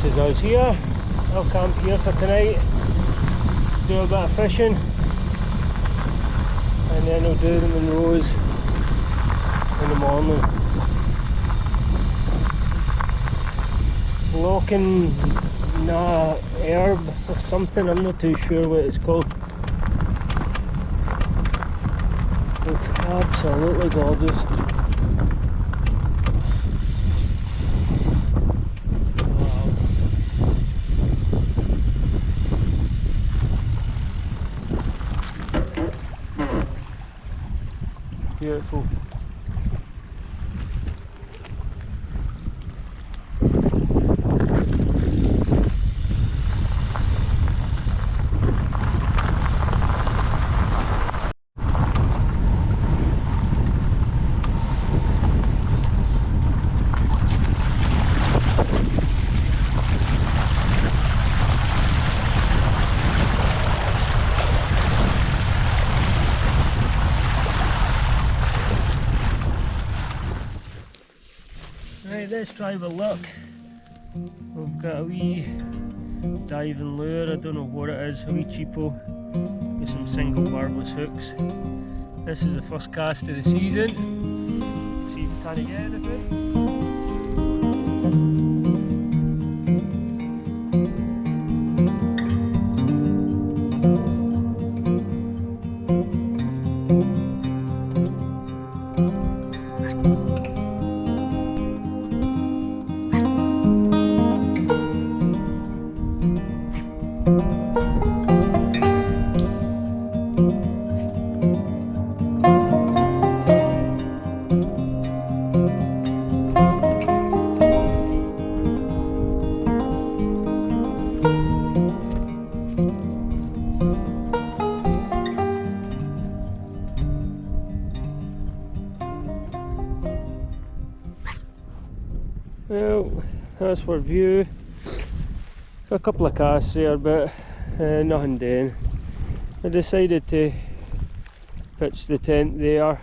this is us here. I'll camp here for tonight, do a bit of fishing, and then we'll do the Munros in the morning. Loch Laggan or something, I'm not too sure what it's called. It's absolutely gorgeous. Beautiful. Right, let's try the luck. We've got a wee diving lure, I don't know what it is, a wee cheapo with some single barbless hooks. This is the first cast of the season. See if we can get anything. Well, that's for view. A couple of casts there, but nothing doing. I decided to pitch the tent there,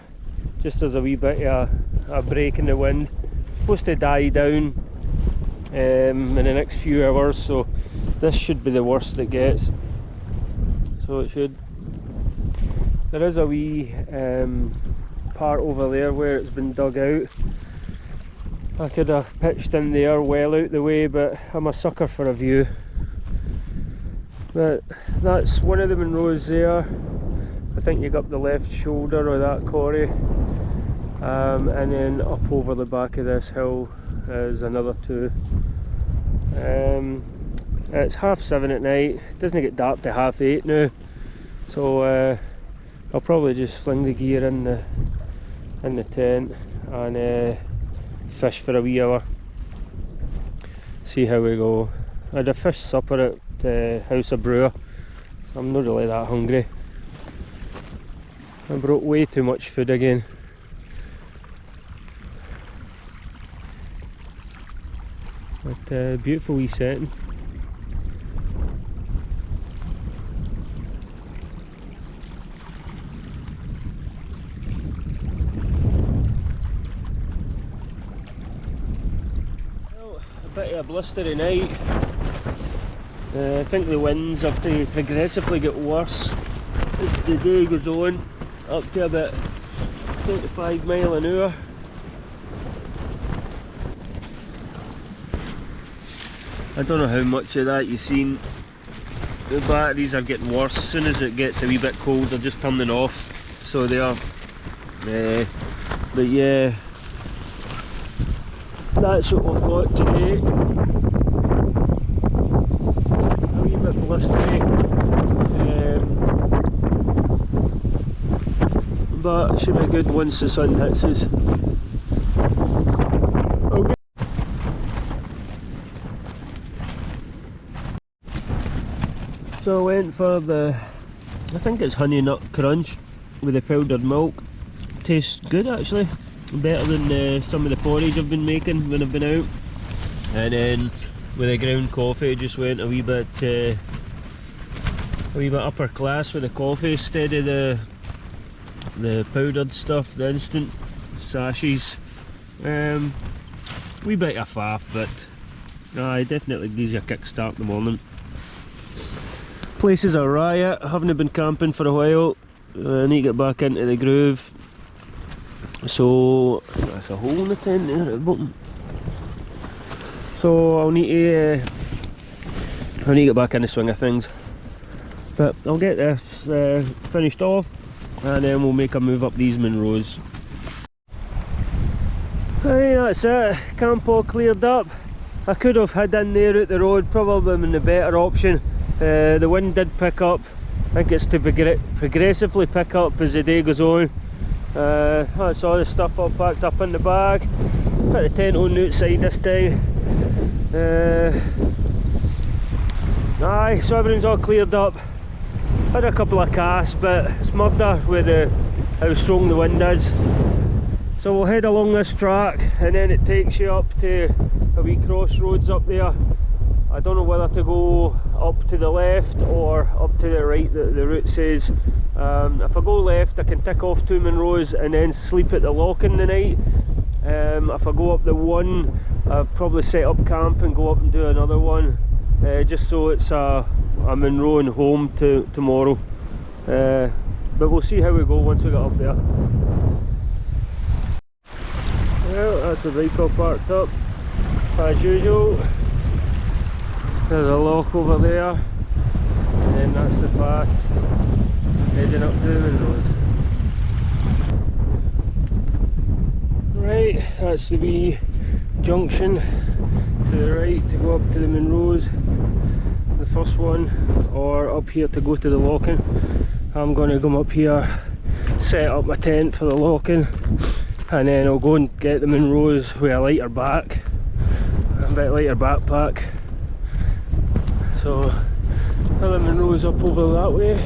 just as a wee bit of a break in the wind. It's supposed to die down in the next few hours, so this should be the worst it gets. So it should. There is a wee part over there where it's been dug out. I could have pitched in there well out the way, but I'm a sucker for a view. But that's one of the Munros there. I think you got the left shoulder of that quarry, and then up over the back of this hill is another two. It's 7:30 at night. It doesn't get dark to 8:30 now, so I'll probably just fling the gear in the tent and fish for a wee hour, see how we go. I had a fish supper at the House of Brewer, so I'm not really that hungry. I brought way too much food again. But beautiful wee setting. Bit of a blustery night. I think the winds have to progressively get worse as the day goes on, up to about 25 mile an hour. I don't know how much of that you've seen. The batteries are getting worse. As soon as it gets a wee bit cold, they're just turning off, so they are. But yeah, that's what we've got today. A wee bit blustery, but it should be good once the sun hits us. Okay. So I went for I think it's honey nut crunch with the powdered milk. Tastes good actually. Better than some of the porridge I've been making when I've been out. And then with the ground coffee, just went a wee bit upper class with the coffee instead of the powdered stuff, the instant sachets. Wee bit of faff, but It definitely gives you a kick start in the morning. Place is a riot. I haven't been camping for a while. I need to get back into the groove. So that's a hole in the tent there at the bottom. So I'll need to get back in the swing of things. But I'll get this finished off, and then we'll make a move up these Munros. Hey, that's it. Camp all cleared up. I could have hid in there at the road, probably been the better option. The wind did pick up. I think it's to progressively pick up as the day goes on. That's all the stuff all packed up in the bag. Put the tent on the outside this time. Aye, so everything's all cleared up. Had a couple of casts, but it's murder with how strong the wind is. So we'll head along this track, and then it takes you up to a wee crossroads up there. I don't know whether to go up to the left or up to the right, the route says. If I go left, I can tick off 2 Munros and then sleep at the Loch in the night. If I go up the one, I'll probably set up camp and go up and do another one, just so it's a Munro and home tomorrow. But we'll see how we go once we get up there. Well, that's the bike all parked up as usual. There's a loch over there, and then that's the path heading up to the Munros. Right, that's the wee junction to the right to go up to the Munros, the first one, or up here to go to the Lochan. I'm going to come up here, set up my tent for the Lochan, and then I'll go and get the Munros with a lighter back, a bit lighter backpack. So the Munro's up over that way,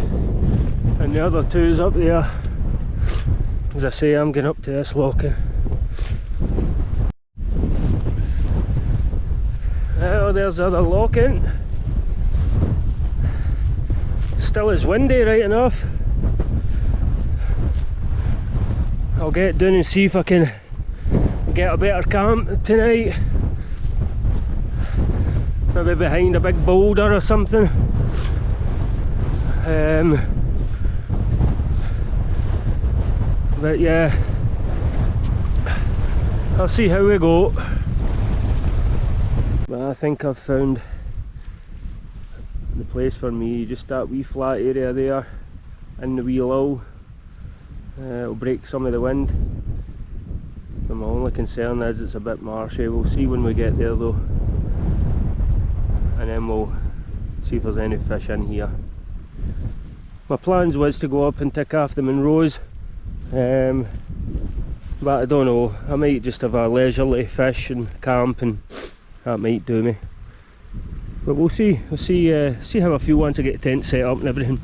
and the other 2's up there. As I say, I'm going up to this Lochan. Well, there's the other Lochan. Still is windy right enough. I'll get down and see if I can get a better camp tonight. Maybe behind a big boulder or something. But yeah, I'll see how we go. But I think I've found the place for me, just that wee flat area there in the wee lull. It'll break some of the wind, but my only concern is it's a bit marshy. We'll see when we get there though, and then we'll see if there's any fish in here. My plans was to go up and tick off the Munros, but I don't know, I might just have a leisurely fish and camp, and that might do me. But we'll see. We'll see how I feel once I get the tent set up and everything.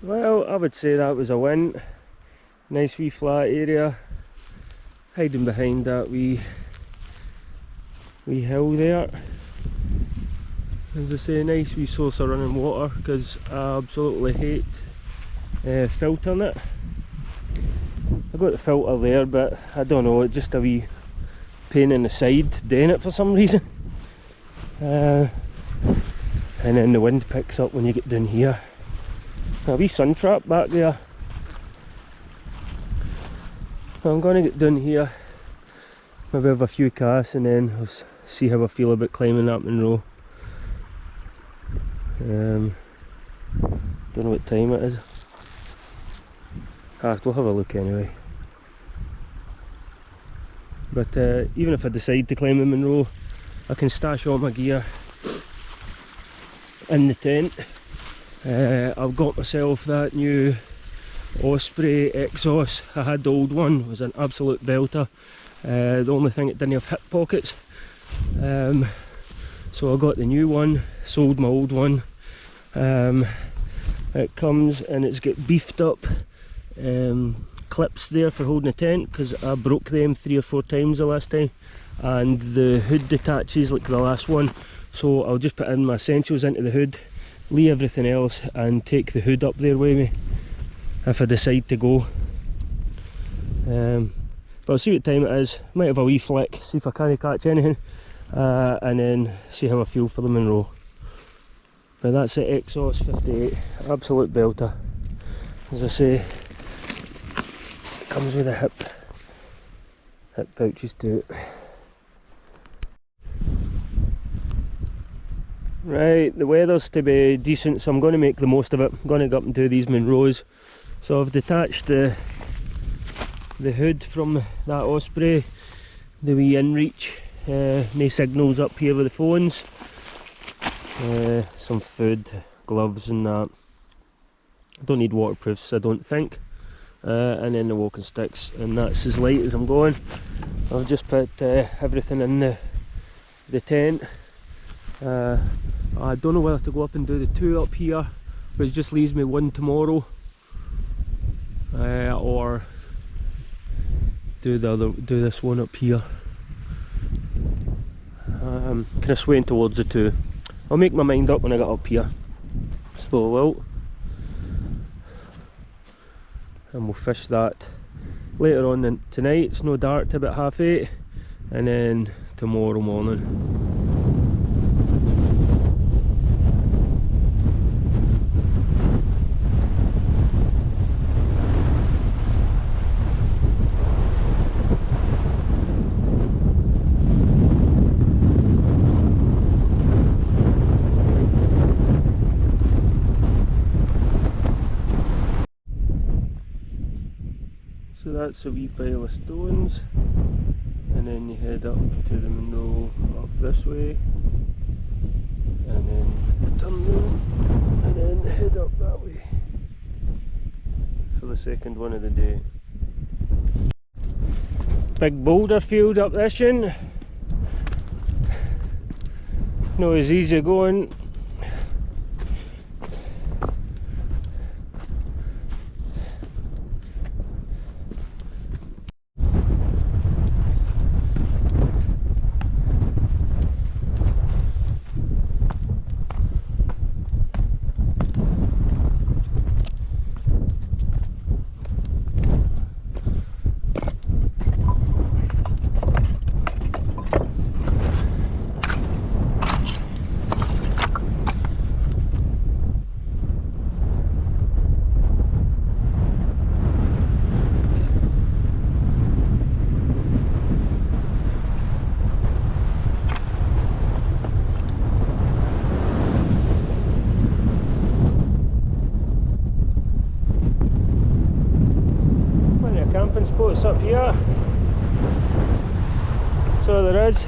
Well, I would say that was a win. Nice wee flat area, hiding behind that wee hill there. As I say, nice wee source of running water, because I absolutely hate filtering it. I got the filter there, but I don't know, it's just a wee pain in the side doing it for some reason. And then the wind picks up when you get down here. A wee sun trap back there. I'm going to get down here, maybe have a few casts, and then I'll see how I feel about climbing that Munro. Don't know what time it is. We'll have a look anyway. But even if I decide to climb the Munro, I can stash all my gear in the tent. I've got myself that new Osprey exhaust. I had the old one, it was an absolute belter. The only thing it didn't have hip pockets. So I got the new one, sold my old one. It comes and it's got beefed up clips there for holding the tent, because I broke them 3 or 4 times the last time, and the hood detaches like the last one. So I'll just put in my essentials into the hood, leave everything else, and take the hood up there with me if I decide to go. But I'll see what time it is, might have a wee flick, see if I can't catch anything, and then see how I feel for the Munro. But that's the Exhaust 58, absolute belter. As I say, it comes with a hip pouches too. Right, the weather's to be decent, so I'm going to make the most of it. I'm going to go up and do these Munros. So I've detached the hood from that Osprey, the wee inReach, no signals up here with the phones, some food, gloves and that. I don't need waterproofs, I don't think, and then the walking sticks, and that's as light as I'm going. I've just put everything in the tent. I don't know whether to go up and do the 2 up here, which just leaves me 1 tomorrow, or do this one up here. Kind of swaying towards the 2. I'll make my mind up when I get up here, so I will, and we'll fish that later on tonight. It's no dark till about 8:30, and then tomorrow morning. So that's a wee pile of stones, and then you head up to the Munro up this way, and then turn round, and then head up that way for the second one of the day. Big boulder field up this end, not as easy going. Spots up here, so there is.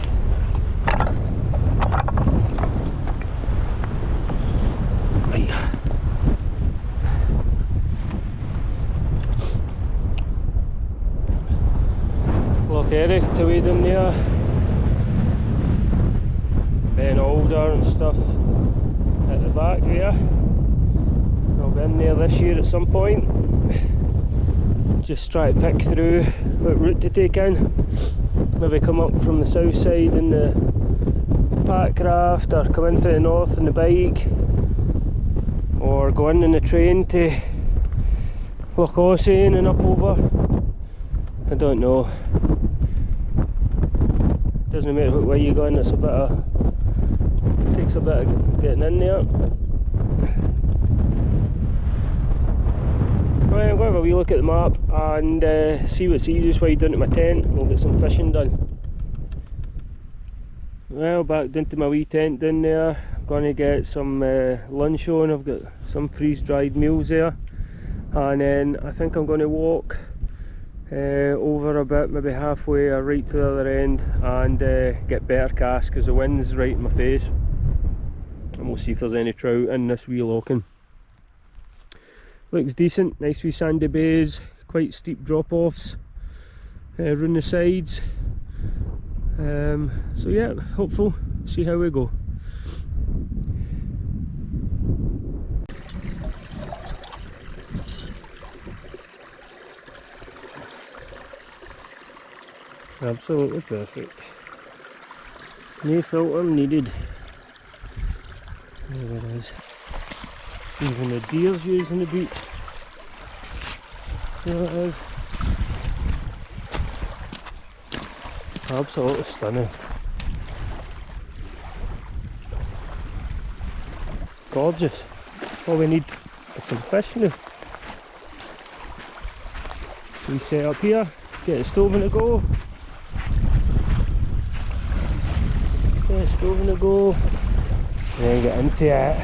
Chlachair to way down there, Beinn and stuff at the back there. I'll be in there this year at some point. Just try to pick through what route to take in. Maybe come up from the south side in the Packcraft, or come in from the north in the bike, or go in the train to Loch Laggan and up over. I don't know. Doesn't matter what way you go in, it's takes a bit of getting in there. Right, I'm going to have a wee look at the map and see what's the easiest way down to my tent, and we'll get some fishing done. Well, back down to my wee tent down there. I'm going to get some lunch on. I've got some freeze-dried meals there, and then I think I'm going to walk over a bit, maybe halfway or right to the other end, and get better casts because the wind's right in my face, and we'll see if there's any trout in this wee loching. Looks decent, nice wee sandy bays, quite steep drop-offs round the sides. So yeah, hopeful, see how we go. Absolutely perfect. No filter needed. There it is. Even the deer's using the beat. There it is. Absolutely stunning. Gorgeous. All we need is some fish now. We set up here, get the stove in a go. Get the stove in a go, and then get into it.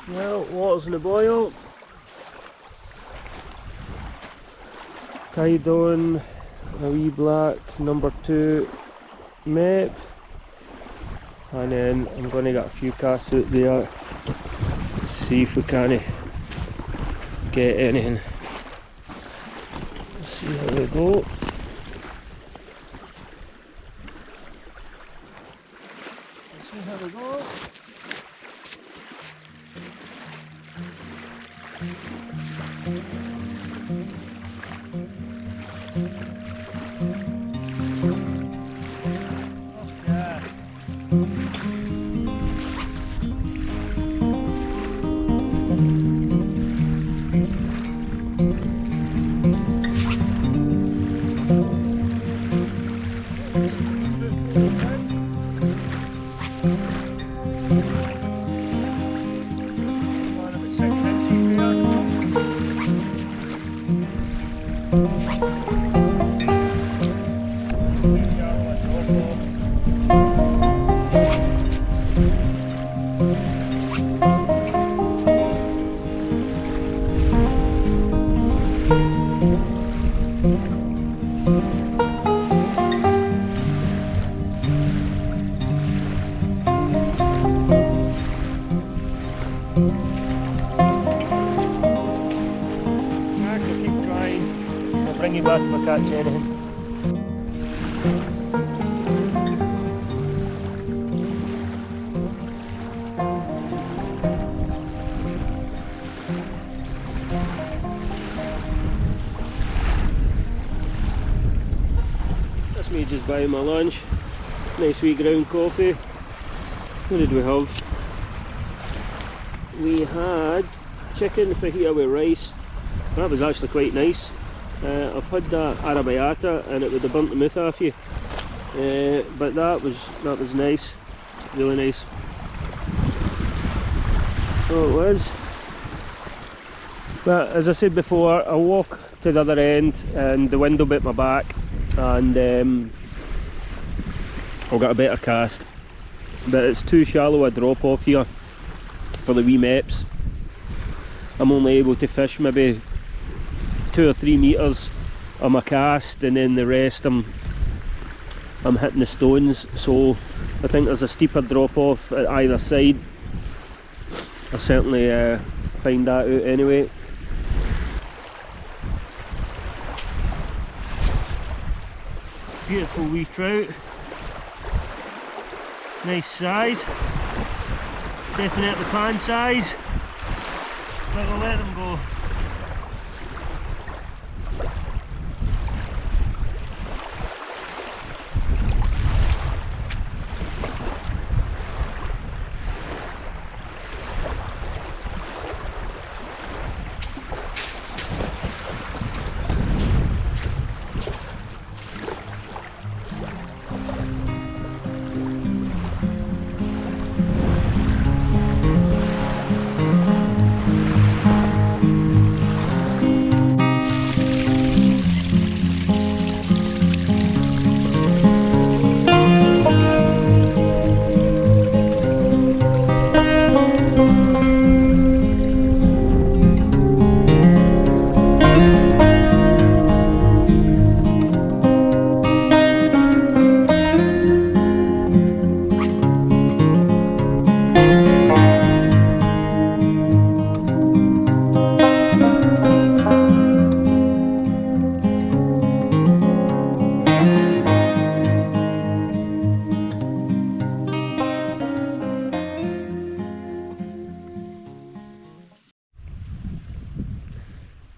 Well, water's in the boil. Tied on a wee black number 2 map, and then I'm going to get a few casts out there, see if we can get anything. Let's see how we go. Let's see how we go. Bring you back if I catch anything. That's me just buying my lunch. Nice wee ground coffee. What did we have? We had chicken fajita with rice. That was actually quite nice. I've had that arrabbiata and it would have burnt the mouth off you, but that was nice, really nice. Oh, it was. But as I said before, I'll walk to the other end and the wind will bit my back, and I'll get a better cast. But it's too shallow a drop off here for the wee maps. I'm only able to fish maybe 2 or 3 metres on my cast, and then the rest I'm hitting the stones, so I think there's a steeper drop off at either side. I'll certainly find that out anyway. Beautiful wee trout, nice size, definitely pan size, but we'll let them go.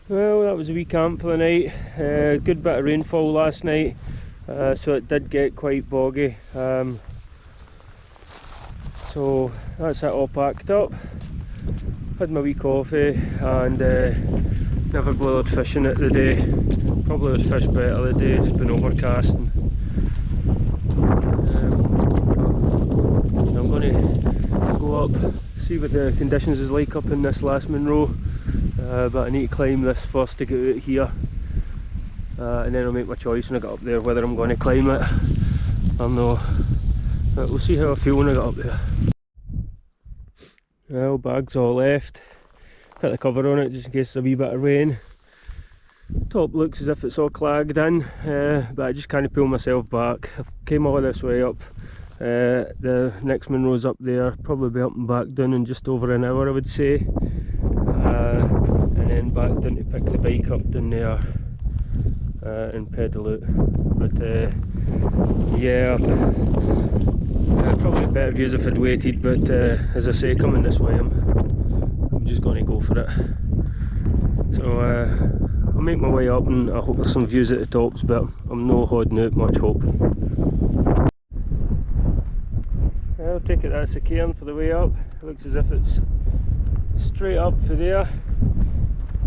Well, that was a wee camp for the night. Good bit of rainfall last night, so it did get quite boggy. So that's it all packed up. Had my wee coffee and Never bothered fishing it the day. Probably would fish better the day, just been overcasting. I'm going to go up, see what the conditions is like up in this last Munro, but I need to climb this first to get out here, and then I'll make my choice when I get up there whether I'm going to climb it or no. But we'll see how I feel when I get up there. Well, bag's all left. Put the cover on it just in case there's a wee bit of rain. Top looks as if it's all clagged in, but I just can't pull myself back. I've came all this way up. The next Munro's up there, probably be up and back down in just over an hour, I would say. And then back down to pick the bike up down there and pedal out. But yeah, probably better views if I'd waited, but as I say, coming this way, I'm just going to go for it. So I'll make my way up and I hope there's some views at the tops, but I'm not holding out much hope. I'll take it that's the cairn for the way up. It looks as if it's straight up for there.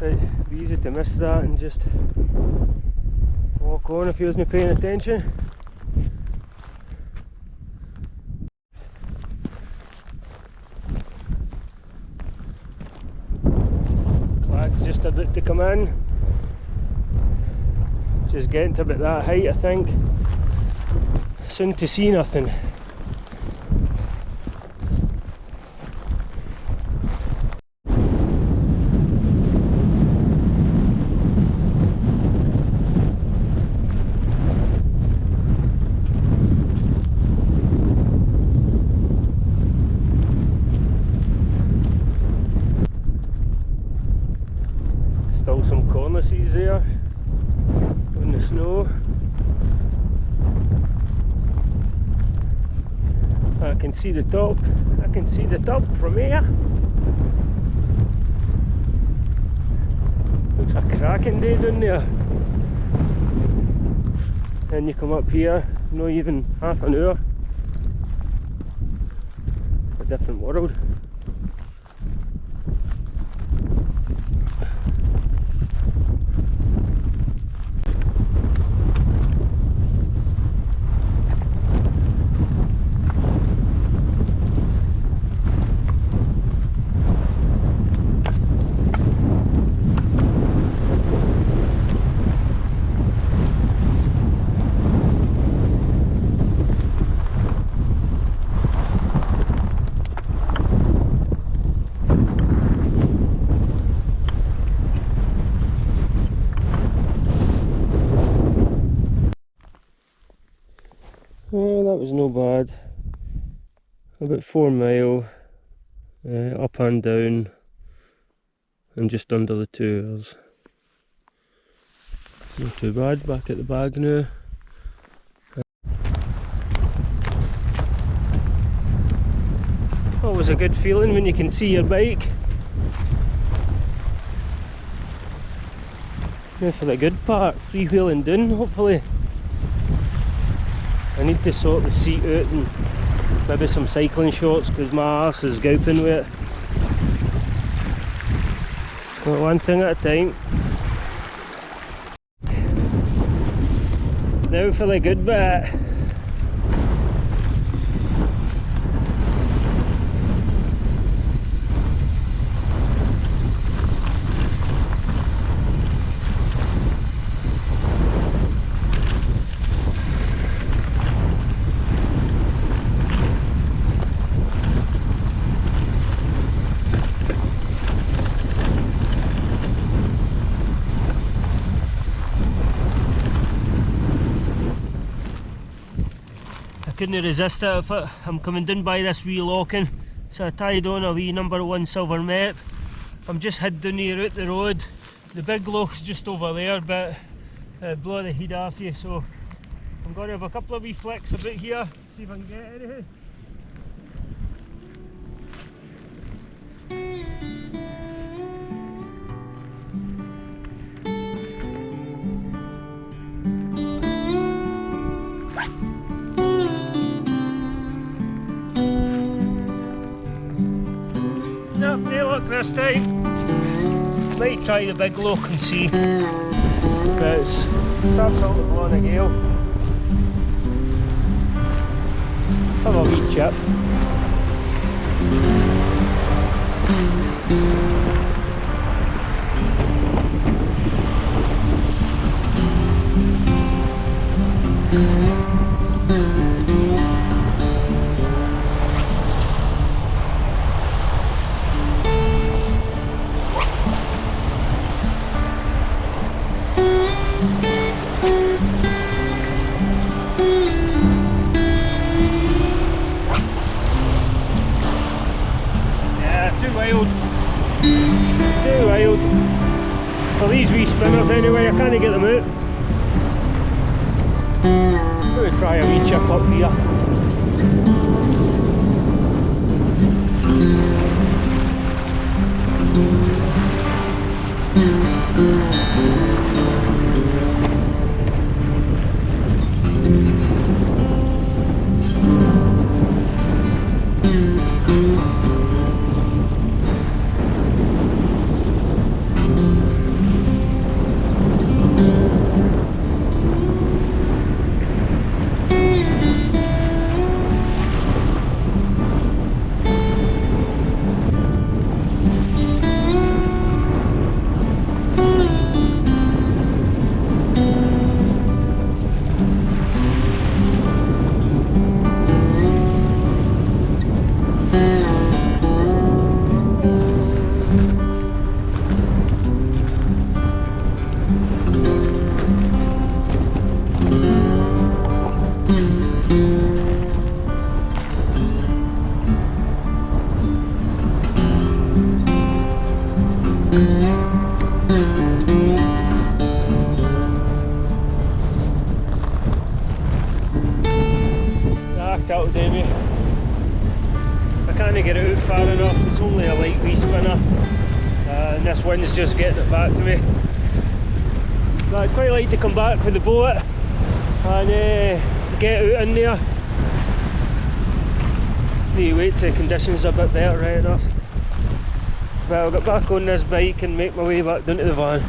It'd be easy to miss that and just walk on if you wasn't paying attention. Clag's just about to come in. Just getting to about that height, I think. Soon to see nothing. Still some cornices there in the snow. I can see the top. I can see the top from here. Looks a cracking day down there. Then you come up here, not even half an hour. A different world. Oh, that was no bad. About 4 mile up and down, and just under the 2 hours. Not too bad. Back at the bag now. Always a good feeling when you can see your bike. Now for the good part, freewheeling down hopefully. I need to sort the seat out and maybe some cycling shorts because my arse is gowping with it. But one thing at a time. Now for the good bit. Couldn't resist it. I'm coming down by this wee locking, so I tied on a wee #1 silver map. I'm just head down here out the road. The big loch's just over there, but blow the heat off you, so I'm going to have a couple of wee flicks about here, see if I can get anything. No luck this time. Might try the big loch and see, but it's absolutely blowing a gale. Have a wee chip. Too wild for these wee spinners anyway. I can't get them out. I'm going to try a wee chip up here. That'll do me. I can't get it out far enough. It's only a light wee spinner, and this wind's just getting it back to me. But I'd quite like to come back with the boat and get out in there. Need to wait till the conditions are a bit better, right enough. But I'll get back on this bike and make my way back down to the van.